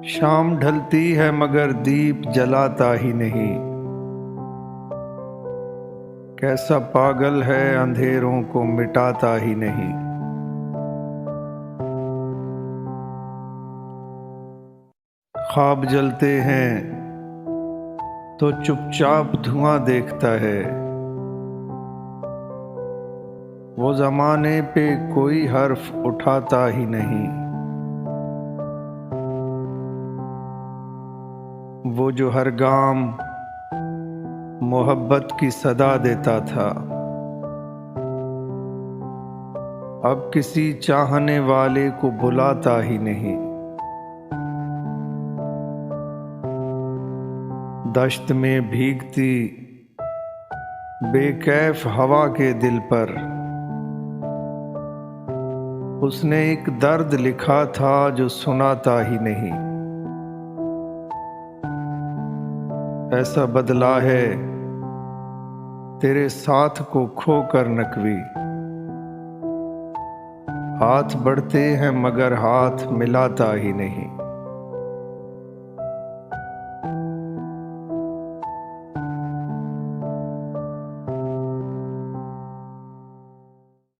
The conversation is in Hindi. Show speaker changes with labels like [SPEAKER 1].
[SPEAKER 1] शाम ढलती है मगर दीप जलाता ही नहीं। कैसा पागल है अंधेरों को मिटाता ही नहीं। ख्वाब जलते हैं तो चुपचाप धुआं देखता है। वो जमाने पे कोई हर्फ उठाता ही नहीं। वो जो हर गाम मोहब्बत की सदा देता था, अब किसी चाहने वाले को बुलाता ही नहीं। दश्त में भीगती बेकैफ हवा के दिल पर उसने एक दर्द लिखा था जो सुनाता ही नहीं। ऐसा बदला है तेरे साथ को खोकर नकवी। हाथ बढ़ते हैं मगर हाथ मिलाता ही नहीं।